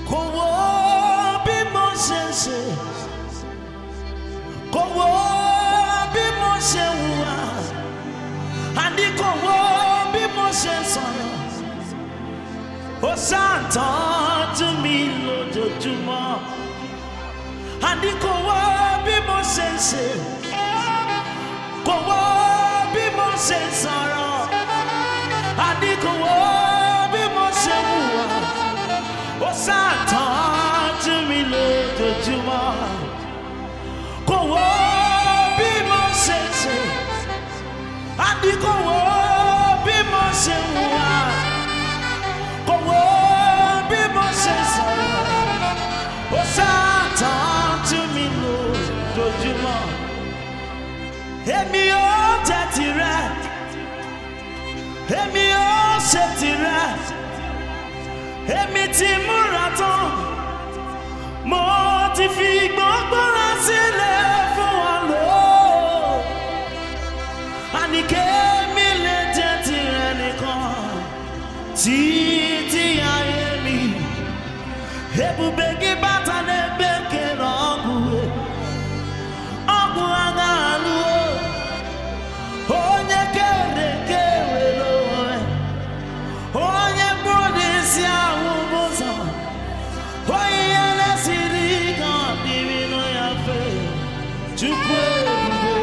Kowo bi mo sense, kowo bi mo sewa, andi kowo bi mo sense. O Santa to me lójoojúmọ́, andi kowo bi mo sense, kowo bi mo sense, andi kowo bi mo sewa. O Santa to me lójoojúmọ́, kowo bi mo sense, andi kowo bi mo sewa, kowo bi mo sense. O Santa to me lójoojúmọ́, èmi ò jẹ́ tirẹ̀, èmi ò ṣe tirẹ̀. Èmi ti múra tán, mo ti fi gbogbo rẹ̀ sílẹ̀ fún wa lò. Àní kémi lè jẹ́ tirẹ̀ nìkan, títí ayé mi. Ebube gị bata n'ebe kere ọgwụ aghalụ, onye kere eke were onwe, onye kpụrụ isi ahụ ụzọ, onye ihe na-esiri ike ọ dịrị nụ ya mfe. Chukwu ebube,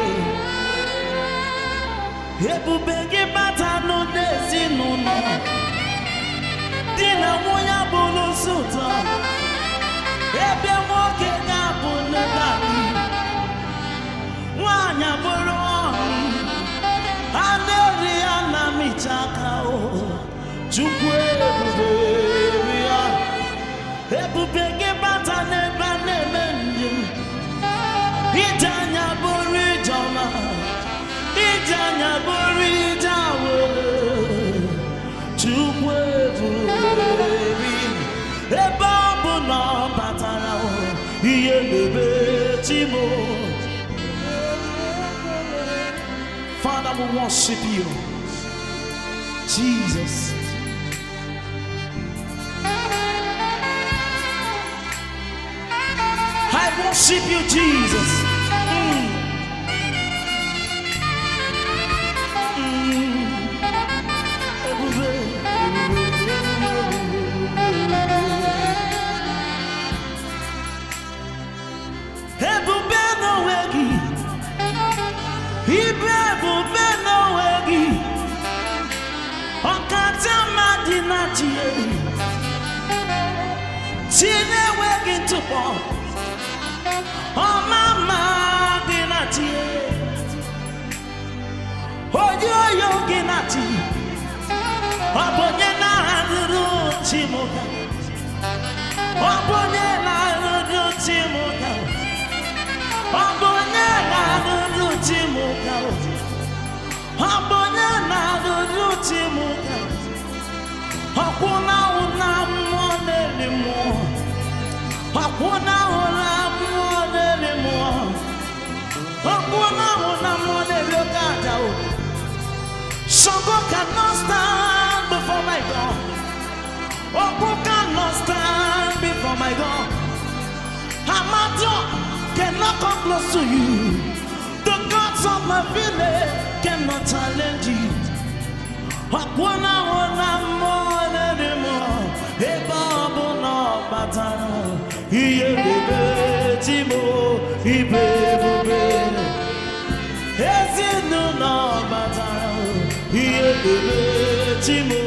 ebube gị bata n'ezinụlọ, di na nwunye bụ n'ụzọ ụtọ, ebe nwoke ga-abụ n'abalị, nwanyị bụrụ ọnụ, a na-eri ya na mịcha aka. Chukwu ebube ya, ebube gị bata n'ebe a na-eme njem, ije anya bụrụ ije ọma, ije anya bụrụ ije awere. Chukwu ebube, ebe ọ bụ na ọ batara, ihe na-eme Chimo. Father, we worship you, Jesus. I worship you, Jesus. Ebube n'onwegi, ibe ebube n'onwegi, ọkata mmadụ na-achị elu, chi na-enweghị ntụpọ, ọmama gị na-achị elu, onye oyo gị na-achị, ọ bụ onye na-arụrụ Chimoga, ọ bụ onye na-arụrụ Chimoga, ọ bụ onye na-arụrụ Chimoga, ọ bụ onye na-arụrụ Chimoga. Ọkwụna ụna mmụọ na-eri mmụọ, ọkwụna ụna mmụọ na-eri mmụọ, ọkwụna ụna mmụọ na-eri oke aja. Ṣàngó cannot stand before my God, Ogun cannot stand before my God, Amadon cannot come close to you, the gods of my village cannot challenge you. Ọkwụna ụna mmụọ na-eri mmụọ, ebe ọ bụ na ọ batara, ihe ebube Chimo, ibe ebube ezinụlọ batara, ihe ebube Chimo.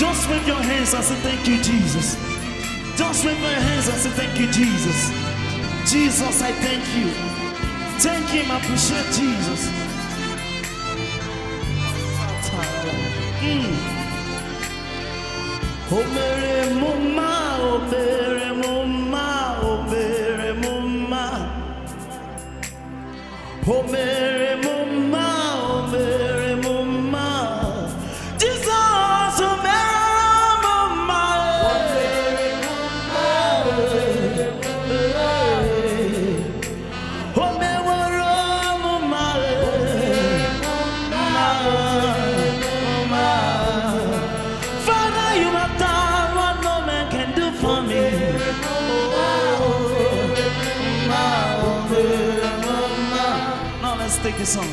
Just wave your hands and say thank you, Jesus. Just wave your hands and say thank you, Jesus. Jesus, I thank you. Thank him, I appreciate Jesus. Omere muma, omere muma, omere muma, omere muma, omere muma. Jesus, omere muma, omere muma. Father, you have done take this song.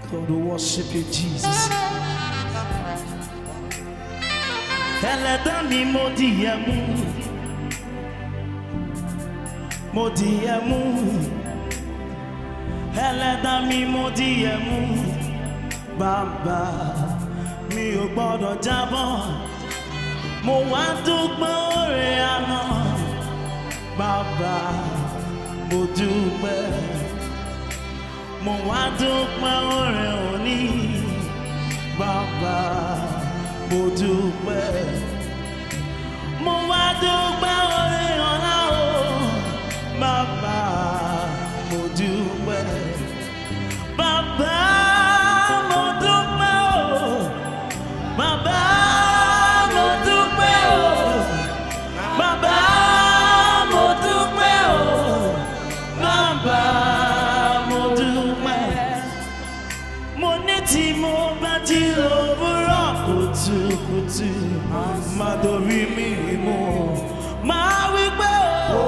Come to worship you, Jesus. Ẹlẹ́dàá mi mo dìyẹ mú, mo dìyẹ mú. Ẹlẹ́dàá mi mo dìyẹ mú. Bàbá mi ò gbọ́dọ̀ jábọ́. Mo wá dúpẹ́ oore àná. Bàbá mo dúpẹ́. Mo wá dúpẹ́ oore òní. Bàbá mo dúpẹ́. Mo wá dúpẹ́ oore ọ̀la o. Bàbá mo dúpẹ́. Bàbá mo dúpẹ́ o. Bàbá mo dúpẹ́ o. Bàbá mo dúpẹ́ o. Bàbá mo dúpẹ́. Mo ní tí mo bá jí òwúrọ̀ kùtùkùtù, má dorí mi mú, máa wí pé o,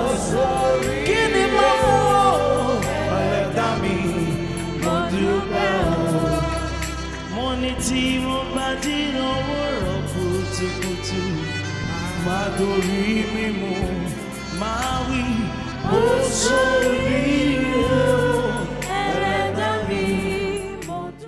kí ni mo fún o? Ẹlẹ́dàá mi mo dúpẹ́ o. Mo ní tí mo bá jí òwúrọ̀ kùtùkùtù, má dorí mi mú, máa wí o sórí o.